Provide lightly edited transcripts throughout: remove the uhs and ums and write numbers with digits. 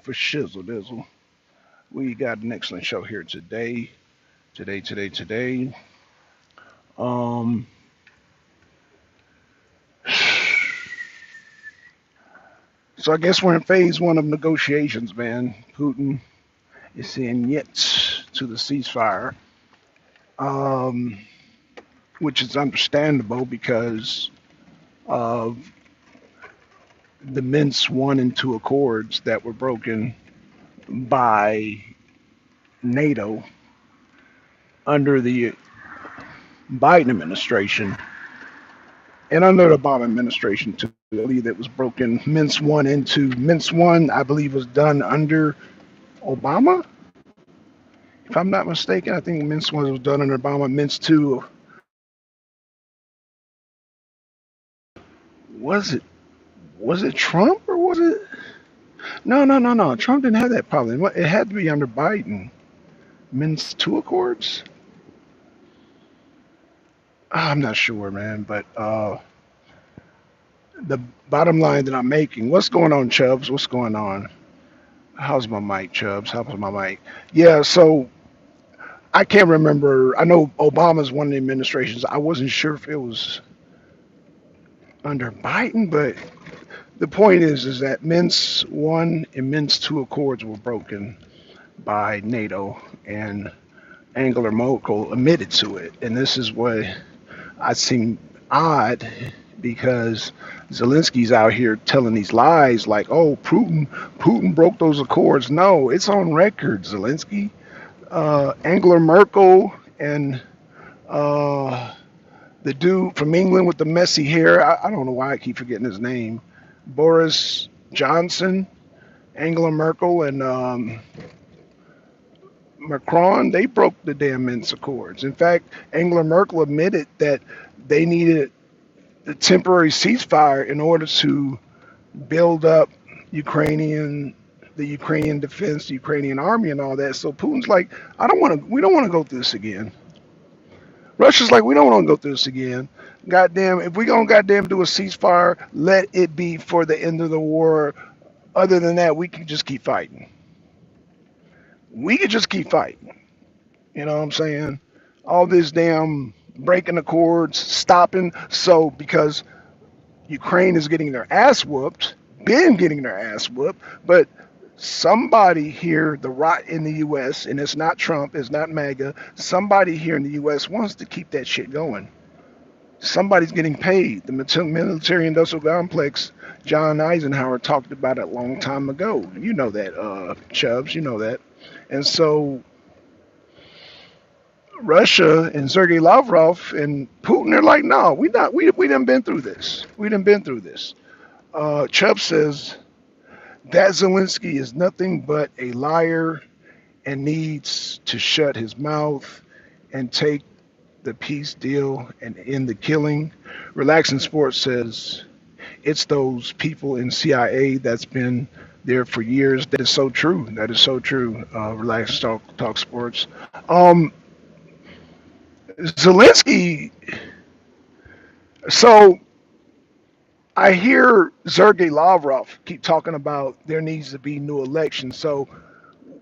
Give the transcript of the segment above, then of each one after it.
for shizzle dizzle. We got an excellent show here today. Today. Um, so I guess we're in phase one of negotiations, man. Putin is saying yet to the ceasefire, um, which is understandable because of the Minsk one and two accords that were broken by NATO under the Biden administration and under the Obama administration too. I believe that was broken. Minsk one into Minsk one, I believe, was done under Obama. If I'm not mistaken, I think Minsk one was done under Obama. Minsk two, was it was it Trump or was it? No. Trump didn't have that problem. It had to be under Biden. Minsk two accords. I'm not sure, man, but the bottom line that I'm making. What's going on, Chubbs? What's going on? How's my mic, Chubbs? How's my mic? Yeah, so I can't remember. I know Obama's one of the administrations. I wasn't sure if it was under Biden, but the point is that Minsk one and Minsk two accords were broken by NATO, and Angela Merkel admitted to it. And this is what I seem odd because Zelensky's out here telling these lies like, "Oh, Putin broke those accords." No, it's on record, Zelensky. Angela Merkel and uh, the dude from England with the messy hair. I don't know why I keep forgetting his name. Boris Johnson, Angela Merkel, and Macron. They broke the damn Minsk Accords. In fact, Angela Merkel admitted that they needed the temporary ceasefire in order to build up Ukrainian the Ukrainian defense, the Ukrainian army, and all that. So Putin's like, I don't want to. We don't want to go through this again. Russia's like, we don't want to go through this again. Goddamn, if we gonna goddamn do a ceasefire, let it be for the end of the war. Other than that, we can just keep fighting. We could just keep fighting. You know what I'm saying? All this damn breaking the cords, stopping. So because Ukraine is getting their ass whooped, been getting their ass whooped, but somebody here, the rot in the U.S., and it's not Trump, it's not MAGA, somebody here in the U.S. wants to keep that shit going. Somebody's getting paid. The military industrial complex, John Eisenhower talked about it a long time ago. You know that, Chubbs, you know that. And so Russia and Sergei Lavrov and Putin are like, no, we not. We done been through this. We done been through this. Chubb says that Zelensky is nothing but a liar and needs to shut his mouth and take the peace deal and end the killing. Relaxing Sports says it's those people in CIA that's been there for years. That is so true. That is so true. Relaxing Talk Sports. Um, Zelensky. So I hear Sergei Lavrov keep talking about there needs to be new elections. So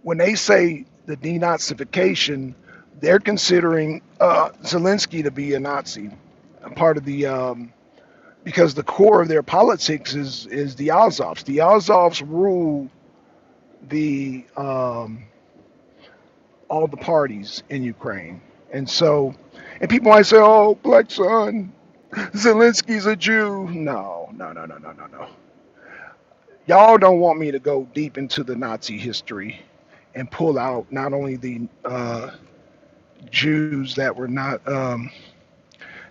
when they say the denazification, they're considering Zelensky to be a Nazi, a part of the because the core of their politics is the Azovs. The Azovs rule the all the parties in Ukraine, and so and people might say, "Oh, Black Son, Zelensky's a Jew." No. Y'all don't want me to go deep into the Nazi history and pull out not only the Jews that were not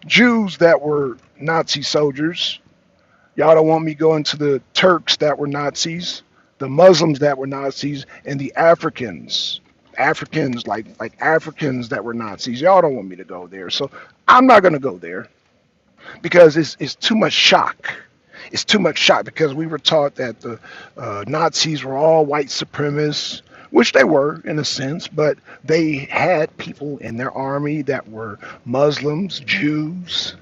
Jews that were Nazi soldiers. Y'all don't want me going to the Turks that were Nazis, the Muslims that were Nazis, and the Africans. Africans like Africans that were Nazis. Y'all don't want me to go there. So I'm not gonna go there because it's too much shock. It's too much shock because we were taught that the Nazis were all white supremacists, which they were in a sense, but they had people in their army that were Muslims, Jews,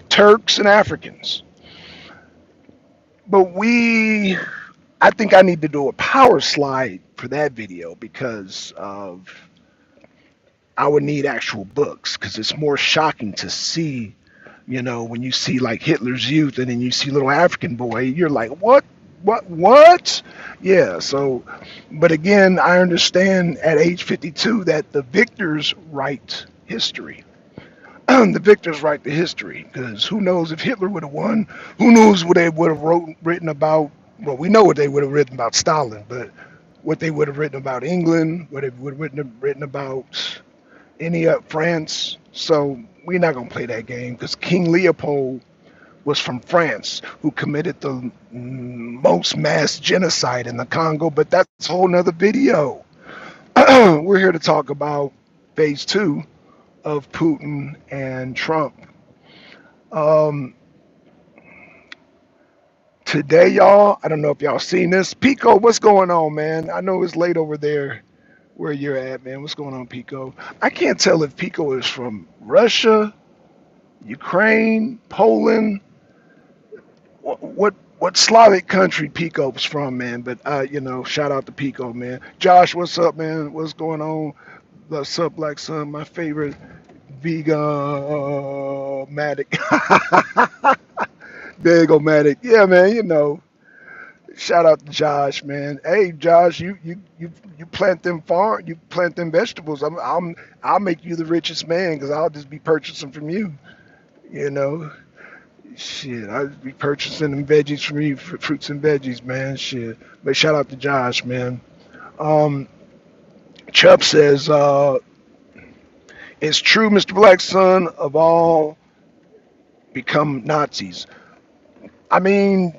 Turks, and Africans. But I think I need to do a power slide for that video because of I would need actual books because it's more shocking to see, when you see like Hitler's Youth and then you see little African boy, you're like, what? Yeah. So, but again, I understand at age 52 that the victors write history. The victors write the history because who knows if Hitler would have won? Who knows what they would have written about? Well, we know what they would have written about Stalin, but what they would have written about England, what they would have written about any France. So we're not gonna play that game because King Leopold was from France, who committed the most mass genocide in the Congo. But that's a whole nother video. We're here to talk about phase two of Putin and Trump. Um, Today, y'all, I don't know if y'all seen this. Pico, what's going on, man? I know it's late over there where you're at, man. What's going on, Pico? I can't tell if Pico is from Russia, Ukraine, Poland, what Slavic country Pico's from, man. But shout out to Pico, man. Josh, what's up, man? What's going on? What's up, Black Sun? My favorite vegan matic. There you go, matic. Yeah, man. Shout out to Josh, man. Hey, Josh, you plant them you plant them vegetables. I'll make you the richest man because I'll just be purchasing from you. You know. Shit, I'd be purchasing them veggies from you, fruits and veggies, man. Shit. But shout out to Josh, man. Um, Chubb says, it's true, Mr. Black Son, of all become Nazis. I mean,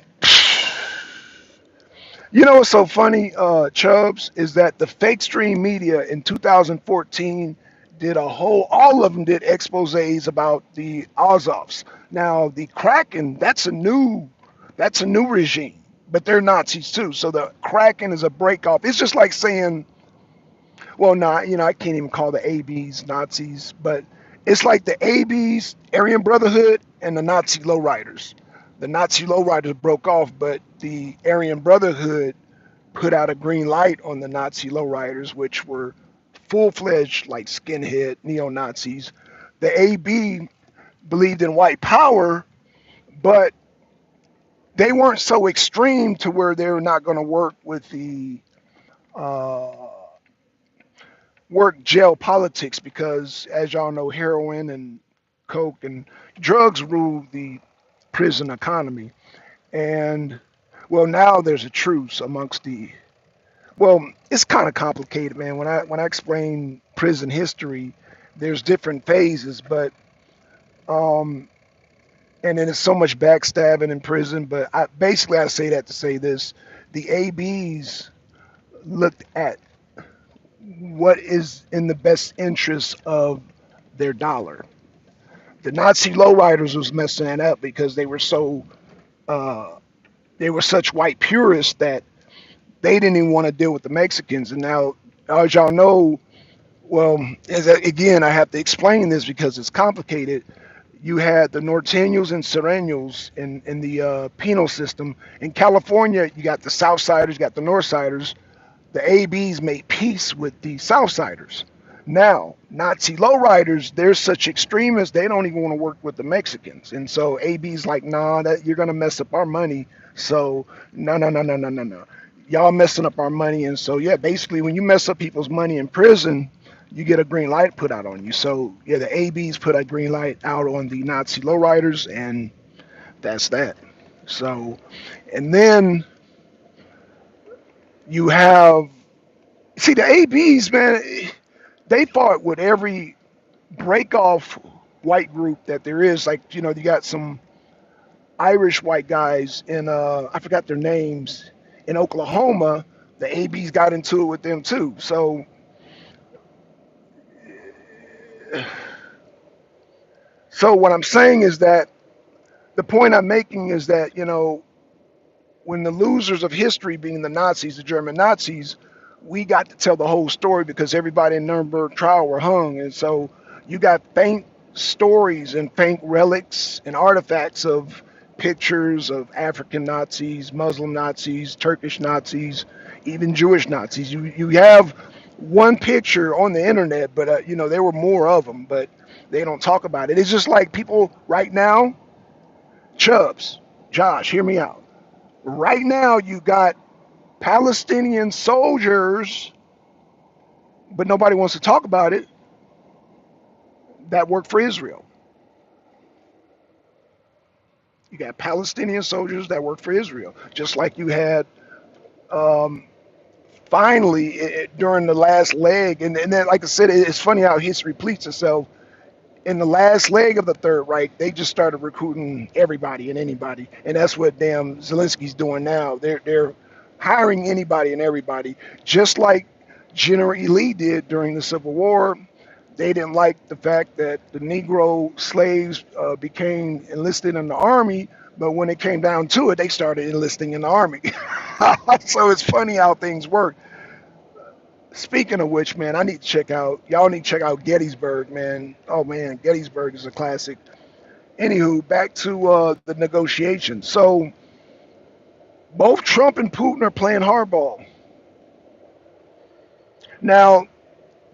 what's so funny, Chubbs, is that the fake stream media in 2014 did all of them did exposés about the Azovs. Now the Kraken, that's a new regime, but they're Nazis too. So the Kraken is a break off. It's just like saying, well, not, I can't even call the ABs Nazis, but it's like the ABs, Aryan Brotherhood, and the Nazi lowriders. The Nazi lowriders broke off, but the Aryan Brotherhood put out a green light on the Nazi lowriders, which were full-fledged, like skinhead neo-Nazis. The AB believed in white power, but they weren't so extreme to where they were not going to work with the uh, work jail politics because, as y'all know, heroin and coke and drugs rule the prison economy. And well, now there's a truce amongst the. Well, it's kind of complicated, man. When I explain prison history, there's different phases, but um, and then there's so much backstabbing in prison. But I say that to say this: the ABs looked at what is in the best interest of their dollar. The Nazi lowriders was messing that up because uh, they were such white purists that they didn't even want to deal with the Mexicans. And now, as y'all know, well, again, I have to explain this because it's complicated. You had the Norteños and Serranos in the penal system. In California, you got the Southsiders, you got the Northsiders. The ABs made peace with the Southsiders. Now, Nazi lowriders, they're such extremists, they don't even want to work with the Mexicans. And so AB's like, nah, that you're gonna mess up our money. So no, no, no, no, no, no, no. Y'all messing up our money. And so yeah, basically when you mess up people's money in prison, you get a green light put out on you. So yeah, the ABs put a green light out on the Nazi lowriders, and that's that. So, and then you have, see, the ABs, man, they fought with every break off white group that there is. Like, you got some Irish white guys in, I forgot their names, in Oklahoma. The ABs got into it with them too. So what I'm saying is that the point I'm making is that, when the losers of history, being the Nazis, the German Nazis, we got to tell the whole story because everybody in Nuremberg trial were hung. And so you got faint stories and faint relics and artifacts of pictures of African Nazis, Muslim Nazis, Turkish Nazis, even Jewish Nazis. You have one picture on the internet, but there were more of them, but they don't talk about it. It's just like people right now, Chubbs, Josh, hear me out. Right now, you got Palestinian soldiers, but nobody wants to talk about it, that work for Israel. You got Palestinian soldiers that work for Israel, just like you had um, finally during the last leg. And then, like I said, it's funny how history repeats itself. In the last leg of the Third Reich, they just started recruiting everybody and anybody, and that's what damn Zelensky's doing now. They're hiring anybody and everybody, just like General Lee did during the Civil War. They didn't like the fact that the Negro slaves became enlisted in the army, but when it came down to it, they started enlisting in the army. So it's funny how things work. Speaking of which, man, y'all need to check out Gettysburg, man. Oh, man, Gettysburg is a classic. Anywho, back to the negotiations. So both Trump and Putin are playing hardball. Now,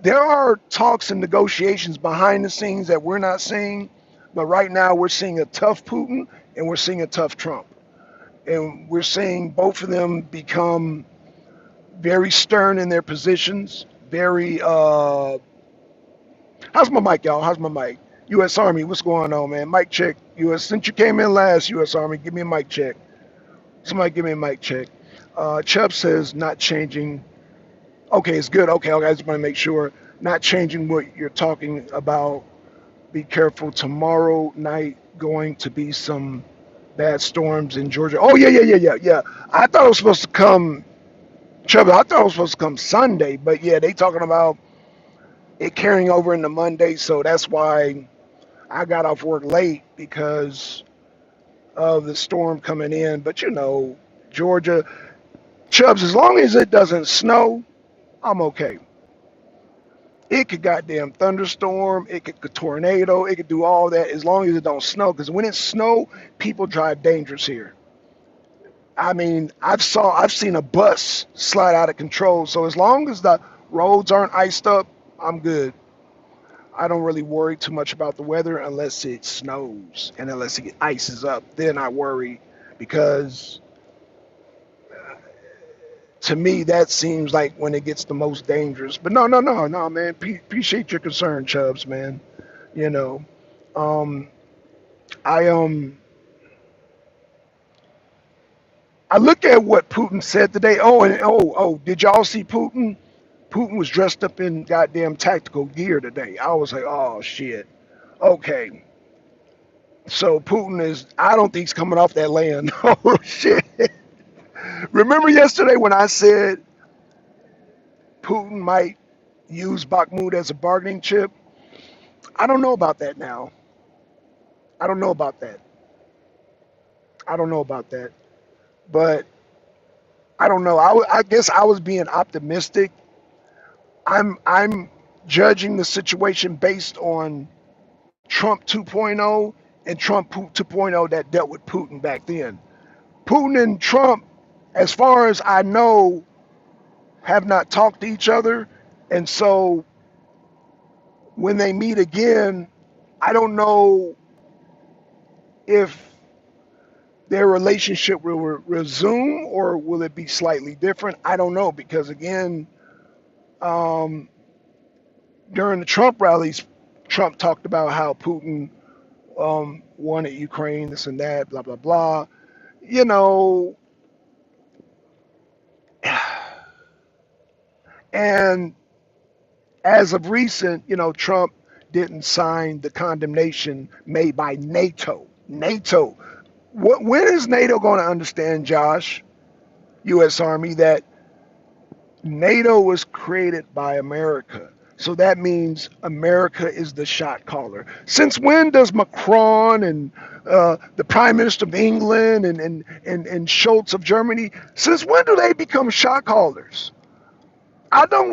there are talks and negotiations behind the scenes that we're not seeing, but right now we're seeing a tough Putin and we're seeing a tough Trump. And we're seeing both of them become very stern in their positions, very how's my mic, y'all? How's my mic? US Army, what's going on, man? Mic check. US, since you came in last, US Army, give me a mic check. Somebody give me a mic check. Chubb says not changing. Okay, it's good. Okay, I just want to make sure. Not changing what you're talking about. Be careful. Tomorrow night going to be some bad storms in Georgia. Oh, yeah. I thought it was supposed to come, Chubb, I thought it was supposed to come Sunday, but yeah, they talking about it carrying over into Monday, so that's why I got off work late because of the storm coming in. But Georgia, Chubbs, as long as it doesn't snow, I'm okay. It could goddamn thunderstorm, it could tornado, it could do all that as long as it don't snow. Because when it snow, people drive dangerous here. I mean, I've seen a bus slide out of control. So as long as the roads aren't iced up, I'm good. I don't really worry too much about the weather unless it snows and unless it ices up. Then I worry because to me that seems like when it gets the most dangerous. But no, man. Appreciate your concern, Chubbs, man. You know, um, I I look at what Putin said today. Did y'all see Putin? Putin was dressed up in goddamn tactical gear today. I was like, oh shit. Okay. So Putin I don't think he's coming off that land. Oh shit. Remember yesterday when I said Putin might use Bakhmut as a bargaining chip? I don't know about that now. I don't know about that. I don't know about that. But I don't know. I guess I was being optimistic. I'm judging the situation based on Trump 2.0 and Trump 2.0 that dealt with Putin back then. Putin and Trump, as far as I know, have not talked to each other. And so when they meet again, I don't know if their relationship will resume or will it be slightly different. I don't know because, again, um, during the Trump rallies, Trump talked about how Putin wanted Ukraine, this and that, blah, blah, blah. You know, and as of recent, Trump didn't sign the condemnation made by NATO. NATO. When is NATO going to understand, Josh, U.S. Army, that NATO was created by America? So that means America is the shot caller. Since when does Macron and the Prime Minister of England and Schultz of Germany, since when do they become shot callers? I don't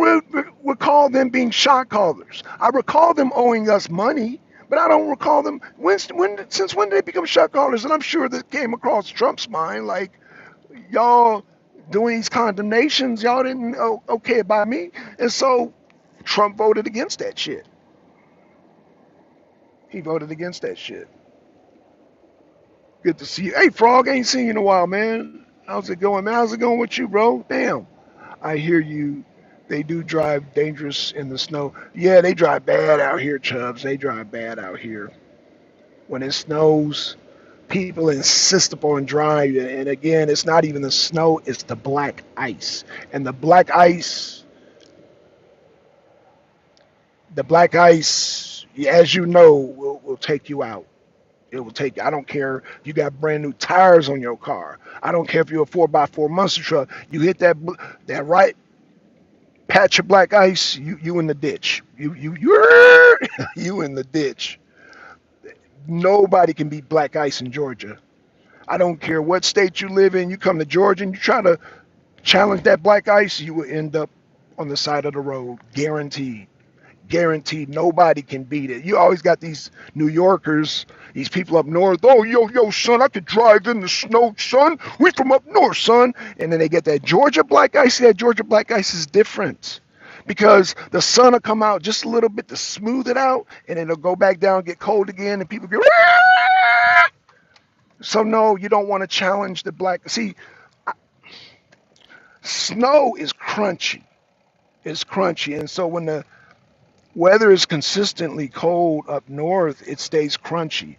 recall them being shot callers. I recall them owing us money, But I don't recall them. Since when did they become shot callers? And I'm sure that came across Trump's mind, like, y'all doing these condemnations, y'all didn't okay it by me. And so Trump voted against that shit. He voted against that shit. Good to see you. Hey, Frog, ain't seen you in a while, man. How's it going, man? How's it going with you, bro? Damn. I hear you. They do drive dangerous in the snow. Yeah, they drive bad out here, Chubbs. They drive bad out here. When it snows, people insist upon driving. And again, it's not even the snow, it's the black ice. And the black ice, as you know, will take you out. It will take. I don't care if you got brand new tires on your car. I don't care if you're a 4x4 monster truck. You hit that right patch of black ice, you in the ditch. You in the ditch. Nobody can beat black ice in Georgia. I don't care what state you live in. You come to Georgia and you try to challenge that black ice, you will end up on the side of the road, guaranteed. Guaranteed. Nobody can beat it. You always got these New Yorkers, these people up north. Oh, yo, son, I could drive in the snow, son. We from up north, son. And then they get that Georgia black ice. That Georgia black ice is different because the sun will come out just a little bit to smooth it out, and then it'll go back down, get cold again, and people get. So no, you don't want to challenge the black. See, snow is crunchy. It's crunchy, and so when the weather is consistently cold up north, it stays crunchy.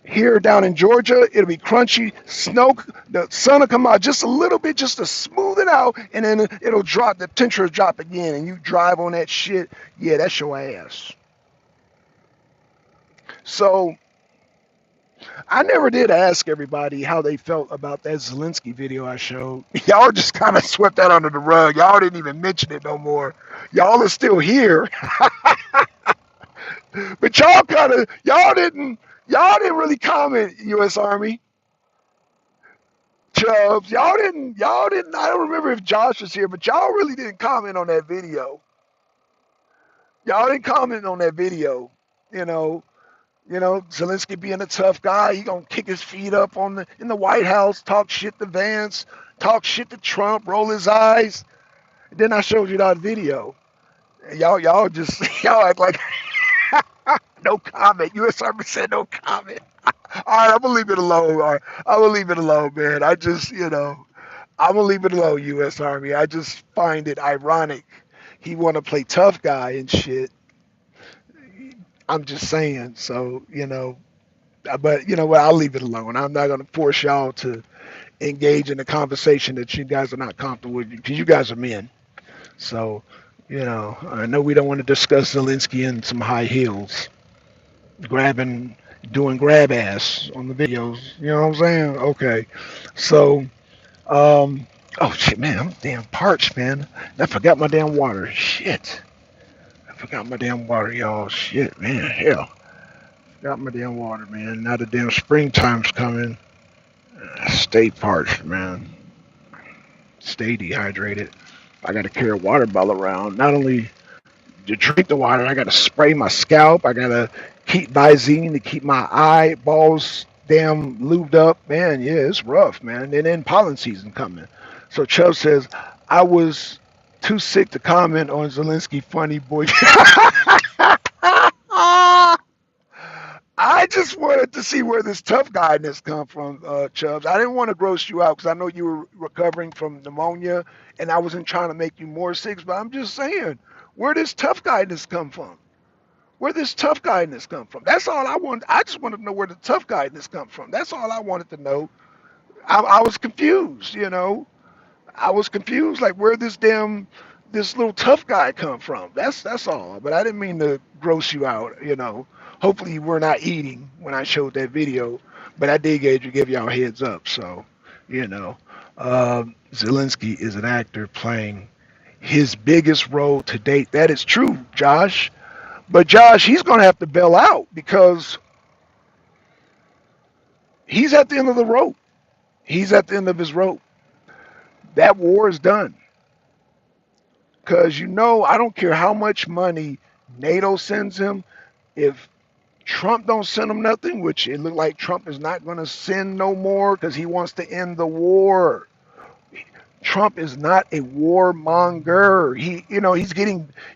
Here down in Georgia, it'll be crunchy. Snow, the sun will come out just a little bit just to smooth it out, and then it'll drop, the temperature will drop again, and you drive on that shit. Yeah, that's your ass. So I never did ask everybody how they felt about that Zelensky video I showed. Y'all just kind of swept that under the rug. Y'all didn't even mention it no more. Y'all are still here. But y'all didn't really comment, US Army. Chubbs, y'all didn't, I don't remember if Josh was here, but y'all really didn't comment on that video. Y'all didn't comment on that video. You know, Zelensky being a tough guy, he gonna kick his feet up in the White House, talk shit to Vance, talk shit to Trump, roll his eyes. And then I showed you that video. And y'all just y'all act like no comment. US Army said no comment. All right, I'm gonna leave it alone. All right, I'm gonna leave it alone, man. I'm gonna leave it alone, US Army. I just find it ironic. He wanna play tough guy and shit. I'm just saying. So, but you know what? I'll leave it alone. I'm not gonna force y'all to engage in a conversation that you guys are not comfortable with because you guys are men. So, I know we don't want to discuss Zelensky in some high heels, doing grab ass on the videos. You know what I'm saying? Okay. So, oh shit, man, I'm damn parched, man. I forgot my damn water. Shit. I forgot my damn water, y'all. Shit, man. Hell. Forgot my damn water, man. Now the damn springtime's coming. Stay parched, man. Stay dehydrated. I got to carry a water bottle around. Not only to drink the water, I got to spray my scalp. I got to keep Visine to keep my eyeballs damn lubed up. Man, yeah, it's rough, man. And then pollen season coming. So Chubb says, I was too sick to comment on Zelensky funny boy. I just wanted to see where this tough guyness come from, Chubbs. I didn't want to gross you out because I know you were recovering from pneumonia, and I wasn't trying to make you more sick. But I'm just saying, where this tough guyness come from? Where this tough guyness come from? That's all I want. I just wanted to know where the tough guyness come from. That's all I wanted to know. I was confused, I was confused, like where this little tough guy come from. That's all. But I didn't mean to gross you out. Hopefully you were not eating when I showed that video, but I did give y'all a heads up. So, Zelensky is an actor playing his biggest role to date. That is true, Josh. But Josh, he's going to have to bail out because he's at the end of the rope. He's at the end of his rope. That war is done. Because I don't care how much money NATO sends him, If Trump don't send them nothing, which it looked like Trump is not going to send no more because he wants to end the war. Trump is not a warmonger.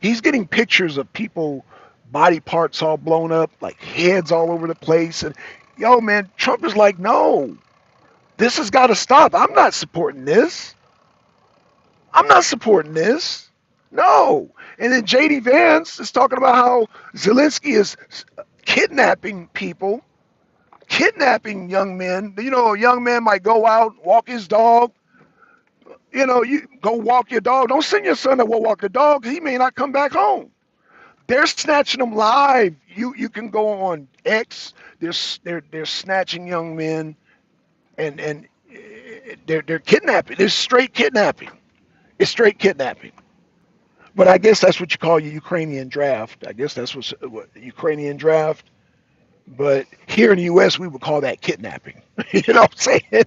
He's getting pictures of people, body parts all blown up, like heads all over the place, and yo, man, Trump is like, no, this has got to stop. I'm not supporting this. I'm not supporting this. No. And then JD Vance is talking about how Zelensky is kidnapping people, kidnapping young men. A young man might go out, walk his dog. You go walk your dog. Don't send your son to go walk the dog. He may not come back home. They're snatching them live. You can go on X. They're snatching young men and they're kidnapping. It's straight kidnapping. It's straight kidnapping. But I guess that's what you call your Ukrainian draft. I guess that's what Ukrainian draft. But here in the U.S., we would call that kidnapping. You know what I'm saying?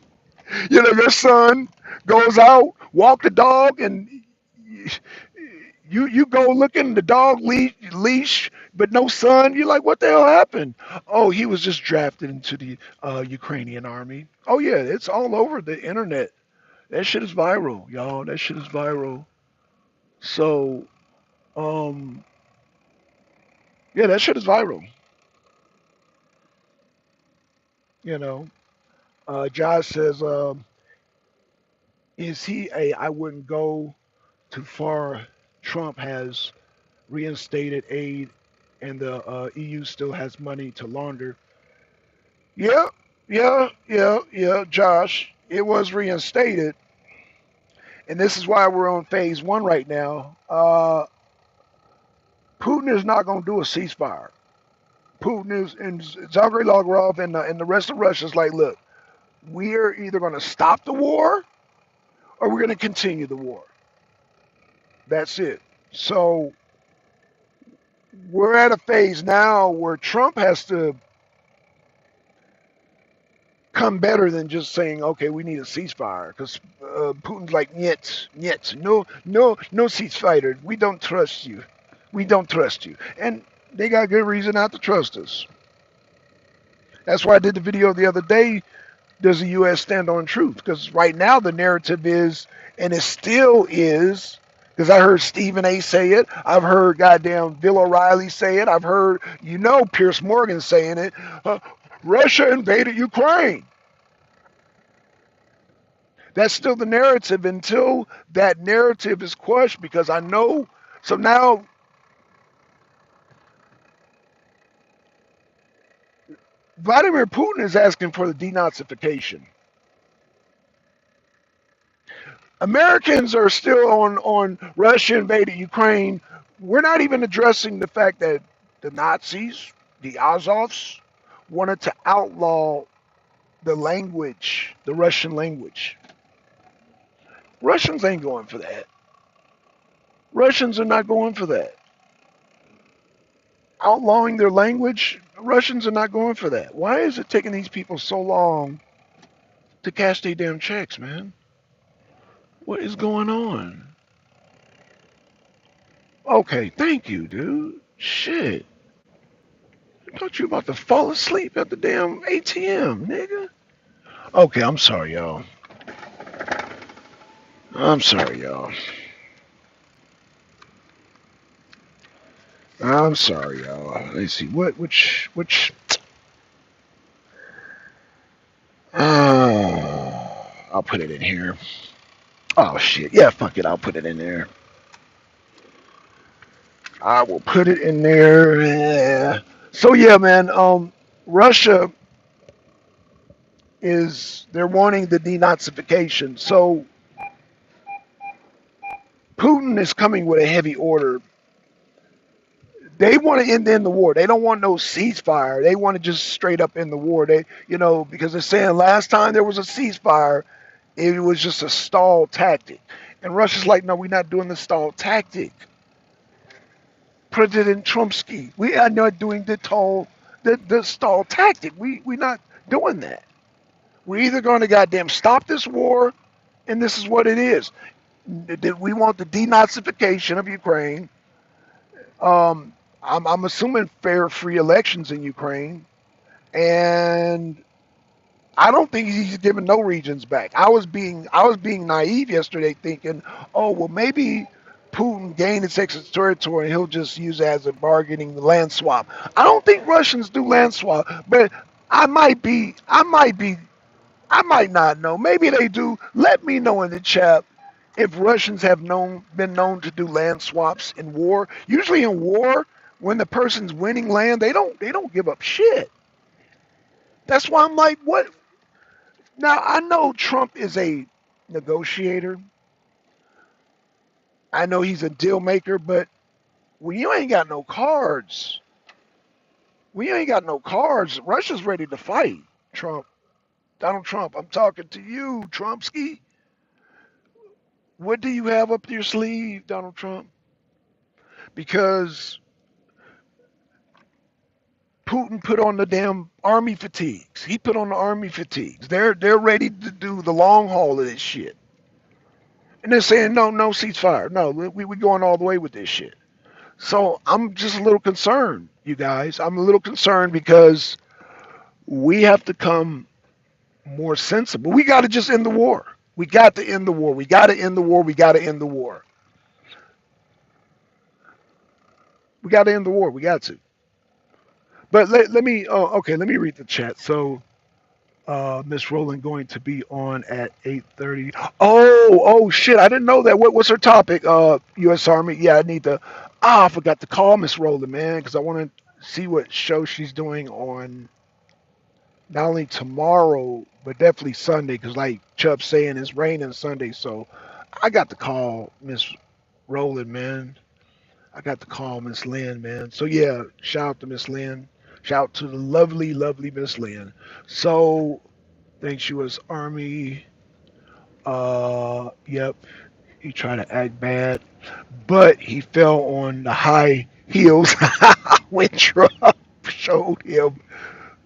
Your son goes out, walk the dog, and you go looking the dog leash, but no son. You're like, what the hell happened? Oh, he was just drafted into the Ukrainian army. Oh yeah, it's all over the internet. That shit is viral, y'all. That shit is viral. So, um, yeah, that shit is viral. You know, Josh says, is he a I wouldn't go too far? Trump has reinstated aid, and the EU still has money to launder. Yeah, yeah, Josh. It was reinstated, and this is why we're on phase one right now. Putin is not going to do a ceasefire. Putin is and Zalgary Lavrov and the rest of Russia is like, look, we're either going to stop the war or we're going to continue the war. That's it. So we're at a phase now where Trump has to come better than just saying, okay, we need a ceasefire, because Putin's like, niet, no ceasefire. We don't trust you. We don't trust you. And they got good reason not to trust us. That's why I did the video the other day. Does the U.S. stand on truth? Because right now the narrative is, and it still is, because I heard Stephen A. say it. I've heard goddamn Bill O'Reilly say it. I've heard, Pierce Morgan saying it. Russia invaded Ukraine. That's still the narrative until that narrative is crushed, because I know. So now Vladimir Putin is asking for the denazification. Americans are still on Russia invaded Ukraine. We're not even addressing the fact that the Nazis, the Azovs, wanted to outlaw the language, the Russian language. Russians ain't going for that. Russians are not going for that. Outlawing their language, Russians are not going for that. Why is it taking these people so long to cash their damn checks, man? What is going on? Okay, thank you, dude. Shit. I thought you were about to fall asleep at the damn ATM, nigga. Okay, I'm sorry, y'all. I'm sorry, y'all. I'm sorry, y'all. Let's see. Which. I'll put it in here. Oh, shit. Yeah, fuck it. I'll put it in there. I will put it in there. Yeah. So, yeah, man. Russia they're wanting the denazification. So, Putin is coming with a heavy order. They want to end the war. They don't want no ceasefire. They want to just straight up end the war. Because they're saying last time there was a ceasefire, it was just a stall tactic. And Russia's like, no, we're not doing the stall tactic. President Trumpsky, we are not doing the stall tactic. We're not doing that. We're either going to goddamn stop this war, and this is what it is. We want the denazification of Ukraine. I'm assuming fair, free elections in Ukraine, and I don't think he's giving no regions back. I was being naive yesterday, thinking, oh well, maybe Putin gained its extra territory and he'll just use it as a bargaining land swap. I don't think Russians do land swap, but I might be, I might not know. Maybe they do. Let me know in the chat if Russians have been known to do land swaps in war. Usually in war, when the person's winning land, they don't give up shit. That's why I'm like, what? Now I know Trump is a negotiator. I know he's a deal maker, but when you ain't got no cards, Russia's ready to fight. Trump, Donald Trump, I'm talking to you, Trumpski. What do you have up your sleeve, Donald Trump? Because Putin put on the damn army fatigues. He put on the army fatigues. They're ready to do the long haul of this shit. And they're saying no ceasefire. No, we going all the way with this shit. So I'm just a little concerned, you guys. I'm a little concerned because we have to come more sensible. We got to just end the war. We got to end the war. We got to end the war. We got to end the war. We got to end the war. We got to. But let me, okay, let me read the chat. So, Miss Rowland going to be on at 8:30. Oh, shit. I didn't know that. What's her topic? U.S. Army. Yeah, I need to. I forgot to call Miss Rowland, man, because I want to see what show she's doing on not only tomorrow, but definitely Sunday, because like Chubb's saying, it's raining Sunday. So I got to call Miss Rowland, man. I got to call Miss Lynn, man. So yeah, shout out to Miss Lynn. Shout out to the lovely, lovely Miss Lynn. So thanks U.S. Army. Yep. He tried to act bad, but he fell on the high heels when Trump showed him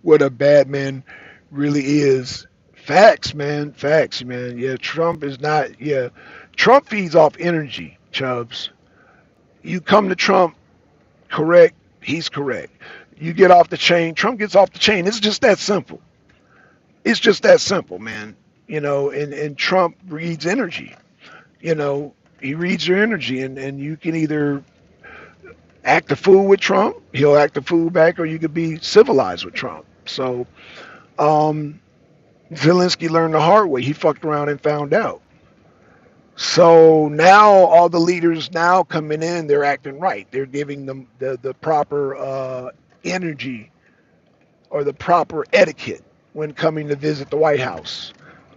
what a bad man really is. Facts, man. Facts, man. Yeah, Trump is not. Yeah, Trump feeds off energy, Chubbs. You come to Trump, correct, he's correct. You get off the chain, Trump gets off the chain. It's just that simple. It's just that simple, man. And Trump reads energy. He reads your energy, and you can either act a fool with Trump, he'll act a fool back, or you could be civilized with Trump. So, um, Zelensky learned the hard way. He fucked around and found out. So now all the leaders now coming in, they're acting right. They're giving them the proper energy or the proper etiquette when coming to visit the White House.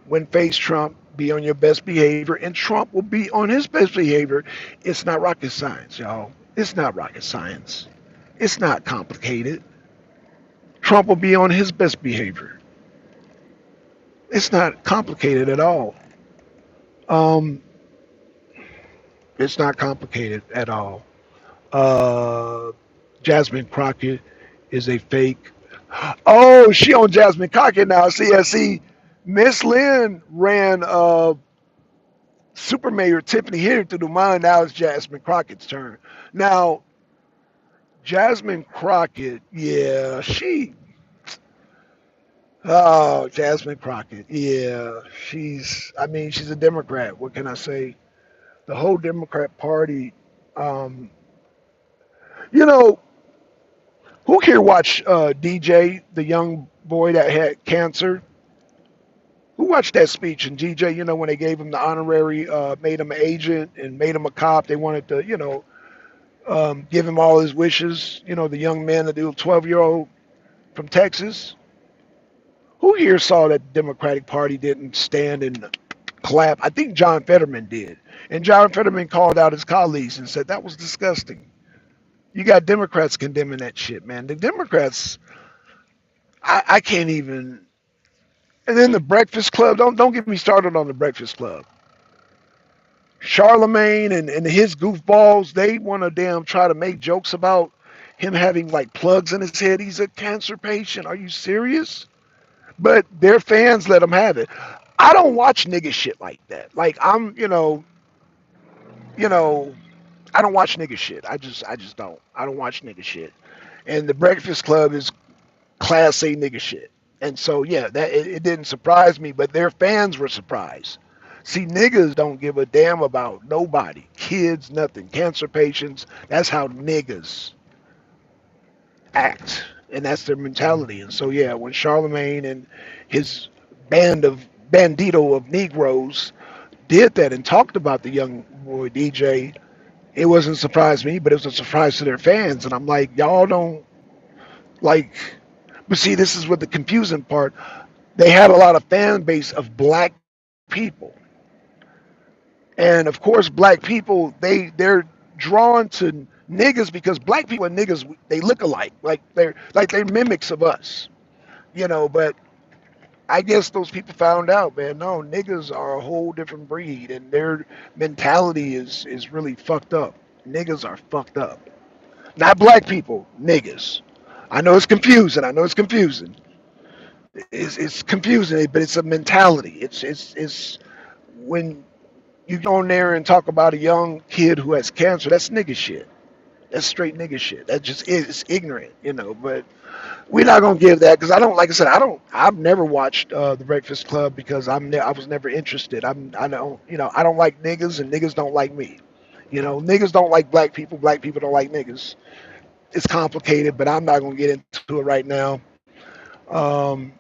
When face Trump, be on your best behavior, and Trump will be on his best behavior. It's not rocket science, y'all. It's not rocket science. It's not complicated. Trump will be on his best behavior. It's not complicated at all. Um, it's not complicated at all. Uh, Jasmine Crockett is a fake. Oh, she on Jasmine Crockett now. See, Miss Lynn ran Super Mayor Tiffany Henry through the mind. Now it's Jasmine Crockett's turn. Now, Jasmine Crockett, yeah, Jasmine Crockett, yeah, she's a Democrat. What can I say? The whole Democrat Party, um, you know, who here watched DJ, the young boy that had cancer? Who watched that speech? And DJ, when they gave him the honorary, made him an agent and made him a cop, they wanted to, give him all his wishes. The young man, the little 12-year-old from Texas. Who here saw that the Democratic Party didn't stand and clap? I think John Fetterman did. And John Fetterman called out his colleagues and said, that was disgusting. You got Democrats condemning that shit, man. The Democrats, I can't even. And then the Breakfast Club. Don't get me started on the Breakfast Club. Charlemagne and his goofballs, they want to damn try to make jokes about him having like plugs in his head. He's a cancer patient. Are you serious? But their fans let him have it. I don't watch nigga shit like that. Like you know, I don't watch nigga shit. I just don't. I don't watch nigga shit. And the Breakfast Club is class A nigga shit. And so yeah, that it didn't surprise me, but their fans were surprised. See, niggas don't give a damn about nobody, kids, nothing, cancer patients. That's how niggas act, and that's their mentality. And so yeah, when Charlemagne and his band of bandito of Negroes did that and talked about the young boy DJ, it wasn't a surprise to me, but it was a surprise to their fans. And I'm like, y'all don't like. But see, this is what the confusing part. They had a lot of fan base of black people, and of course, black people they're drawn to niggas because black people and niggas they look alike, like they're mimics of us, But I guess those people found out, man. No, niggas are a whole different breed, and their mentality is really fucked up. Niggas are fucked up. Not black people, niggas. I know it's confusing. I know it's confusing. It's confusing, but it's a mentality. It's when you go on there and talk about a young kid who has cancer. That's nigga shit. That's straight nigga shit. That just is it's ignorant. But we're not gonna give that because I don't. Like I said, I don't. I've never watched The Breakfast Club because I was never interested. I don't. I don't like niggas and niggas don't like me. Niggas don't like black people. Black people don't like niggas. It's complicated, but I'm not gonna get into it right now. Um,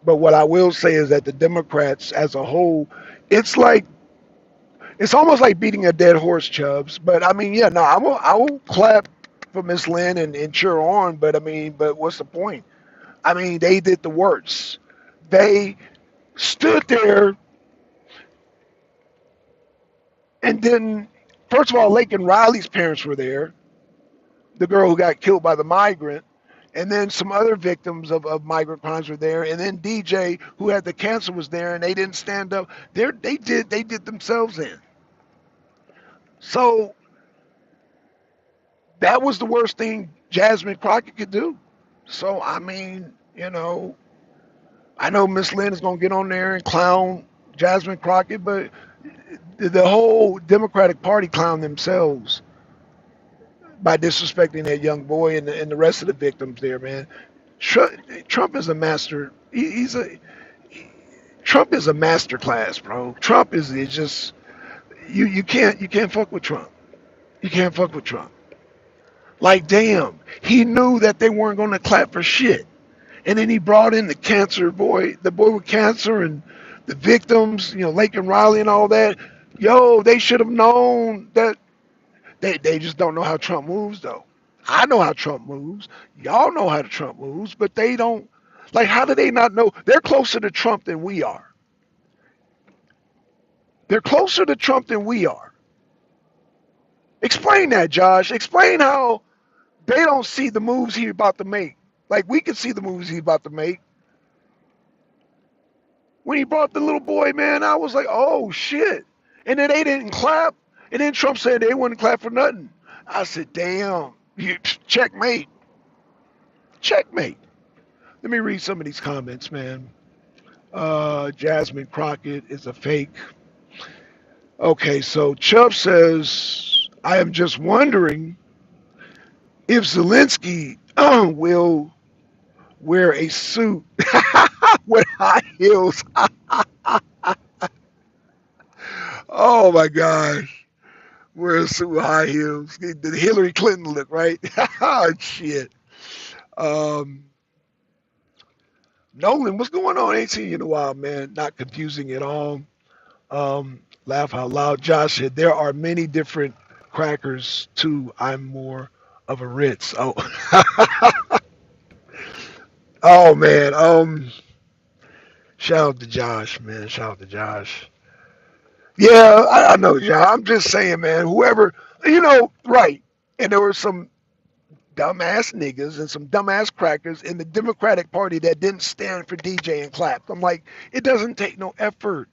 but what I will say is that the Democrats as a whole, it's like it's almost like beating a dead horse, Chubbs. But I mean, yeah, no, I will clap for Miss Lynn and cheer on. But I mean, but what's the point? I mean, they did the worst. They stood there and then, first of all, Lake and Riley's parents were there, the girl who got killed by the migrant, and then some other victims of migrant crimes were there, and then DJ who had the cancer was there, and they didn't stand up. They did themselves in. So that was the worst thing Jasmine Crockett could do. So I mean, I know Miss Lynn is gonna get on there and clown Jasmine Crockett, but the whole Democratic Party clowned themselves by disrespecting that young boy and the rest of the victims there, man. Trump is a master. Trump is a master class, bro. Trump is just you can't fuck with Trump. You can't fuck with Trump. Like damn, he knew that they weren't going to clap for shit, and then he brought in the cancer boy, the boy with cancer, and the victims, Lake and Riley and all that. Yo, they should have known that. They just don't know how Trump moves, though. I know how Trump moves. Y'all know how Trump moves, but they don't. Like, how do they not know? They're closer to Trump than we are. They're closer to Trump than we are. Explain that, Josh. Explain how they don't see the moves he's about to make. Like, we can see the moves he's about to make. When he brought the little boy, man, I was like, oh, shit. And then they didn't clap. And then Trump said they wouldn't clap for nothing. I said, damn, checkmate. Checkmate. Let me read some of these comments, man. Jasmine Crockett is a fake. Okay, so Chubb says, I am just wondering if Zelensky will wear a suit with high heels. Oh my gosh. Wear a suit with high heels. The Hillary Clinton look, right? Oh, shit. Um, Nolan, what's going on? Ain't seen you in a while, man. Not confusing at all. Laugh out loud. Josh said there are many different crackers too. I'm more of a Ritz. Oh, oh man. Shout out to Josh, man. Shout out to Josh. Yeah, I know, Josh. I'm just saying, man. Whoever, right. And there were some dumbass niggas and some dumbass crackers in the Democratic Party that didn't stand for DJ and clap. I'm like, it doesn't take no effort.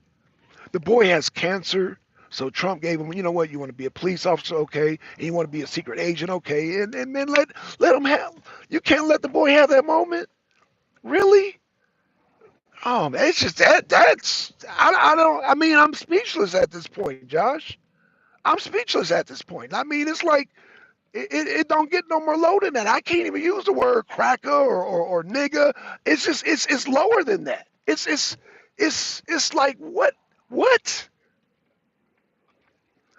The boy has cancer. So Trump gave him, you know what, you want to be a police officer, okay, and you want to be a secret agent, okay, and then let him have. You can't let the boy have that moment, really. Oh man, it's just that's I don't. I mean, I'm speechless at this point, Josh. I'm speechless at this point. I mean, it's like it don't get no more low than that. I can't even use the word cracker or nigga. It's just it's lower than that. It's like what?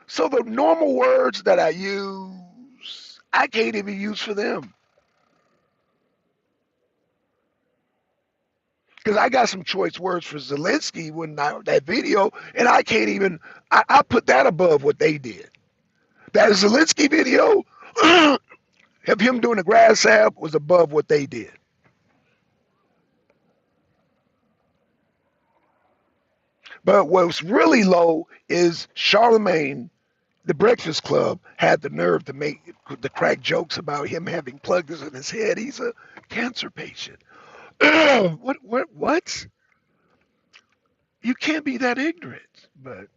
So the normal words that I use, I can't even use for them because I got some choice words for Zelensky when that video, and I can't even. I put that above what they did. That Zelensky video of him doing the grass sap was above what they did. But what's really low is Charlemagne, the Breakfast Club, had the nerve to crack jokes about him having plugs in his head. He's a cancer patient. What? You can't be that ignorant. But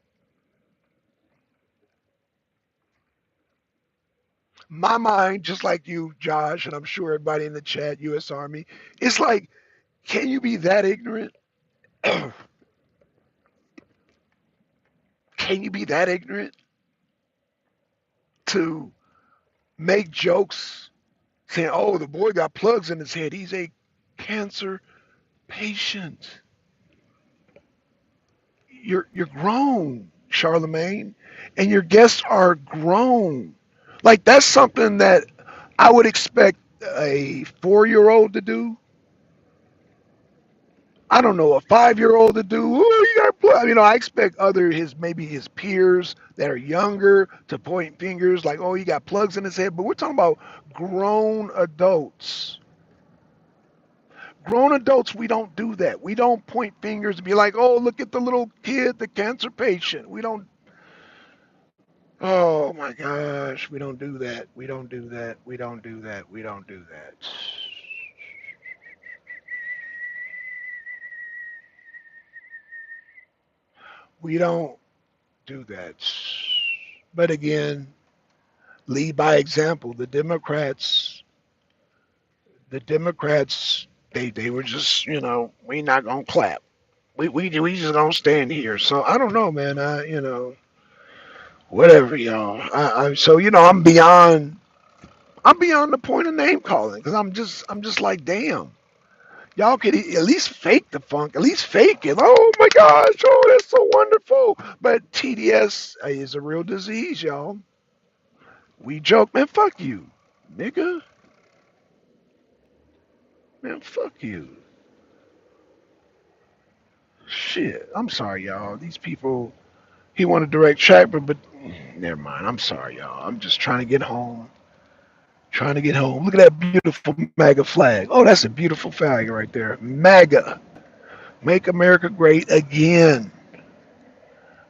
my mind, just like you, Josh, and I'm sure everybody in the chat, U.S. Army, it's like, can you be that ignorant? Can you be that ignorant to make jokes saying, "Oh, the boy got plugs in his head. He's a cancer patient." You're grown, Charlemagne, and your guests are grown. Like that's something that I would expect a 4-year-old to do. I don't know, a 5-year-old to do. Ooh, you got plug. I expect other his maybe his peers that are younger to point fingers like, "Oh, he got plugs in his head." But we're talking about grown adults. Grown adults, we don't do that. We don't point fingers and be like, "Oh, look at the little kid, the cancer patient." We don't. Oh my gosh, we don't do that. We don't do that. We don't do that. We don't do that. We don't do that. But again, lead by example. The Democrats, they were just, we not gonna clap. We just gonna stand here. So I don't know, man. Whatever, y'all. I'm so I'm beyond the point of name calling because I'm just like, damn. Y'all could at least fake the funk, at least fake it. Oh my gosh, oh that's so wonderful. But TDS is a real disease, y'all. We joke, man. Fuck you, nigga. Man, fuck you. Shit. I'm sorry, y'all. These people. He want a direct track, but never mind. I'm sorry, y'all. I'm just trying to get home. Trying to get home. Look at that beautiful MAGA flag. Oh, that's a beautiful flag right there. MAGA. Make America great again.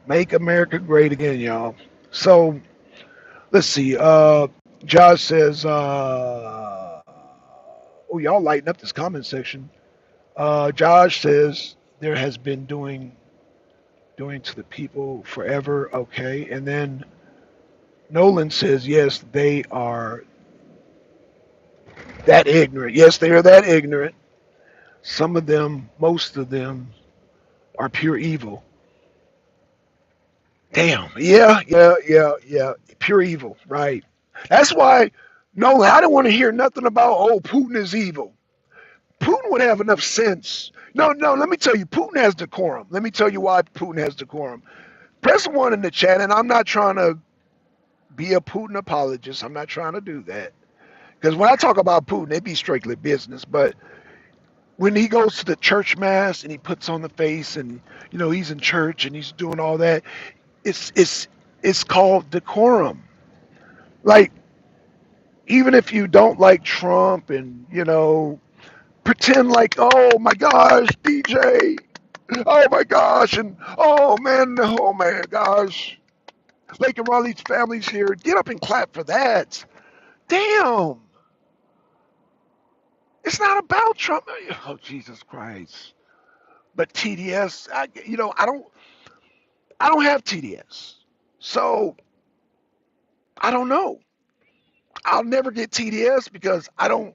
Make America great again, y'all. So let's see. Josh says, oh, y'all lighten up this comment section. Josh says there has been doing to the people forever. Okay. And then Nolan says, yes, they are that ignorant. Yes, they are that ignorant. Some of them, most of them, are pure evil. Damn. Yeah, yeah, yeah, yeah. Pure evil. Right. That's why, no, I don't want to hear nothing about, oh, Putin is evil. Putin would have enough sense. No, no, let me tell you, Putin has decorum. Let me tell you why Putin has decorum. Press one in the chat, and I'm not trying to be a Putin apologist. I'm not trying to do that. Because when I talk about Putin, it be strictly business. But when he goes to the church mass and he puts on the face and he's in church and he's doing all that, it's called decorum. Like even if you don't like Trump and pretend like, oh my gosh, DJ, oh my gosh, and oh man, gosh, Lake and Raleigh's family's here. Get up and clap for that. Damn, it's not about Trump. Oh Jesus Christ. But TDS, I don't have TDS, so I don't know. I'll never get TDS because I don't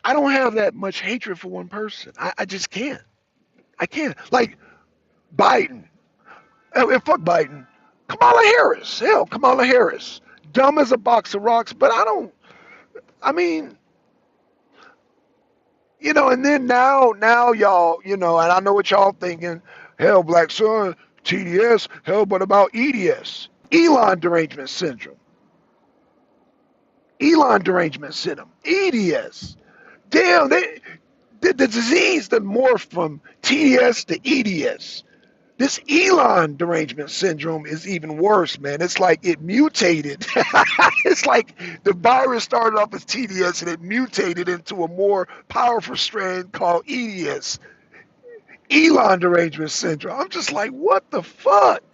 have that much hatred for one person. I just can't. I can't. Like Biden. And fuck Biden. Kamala Harris. Hell, Kamala Harris. Dumb as a box of rocks, but I mean, and then now y'all, and I know what y'all thinking. Hell, Black Sun, TDS. Hell, but about EDS, Elon derangement syndrome. Elon derangement syndrome. EDS. Damn, the disease that morphed from TDS to EDS. This Elon derangement syndrome is even worse, man. It's like it mutated. It's like the virus started off as TDS and it mutated into a more powerful strand called EDS. Elon derangement syndrome. I'm just like, what the fuck?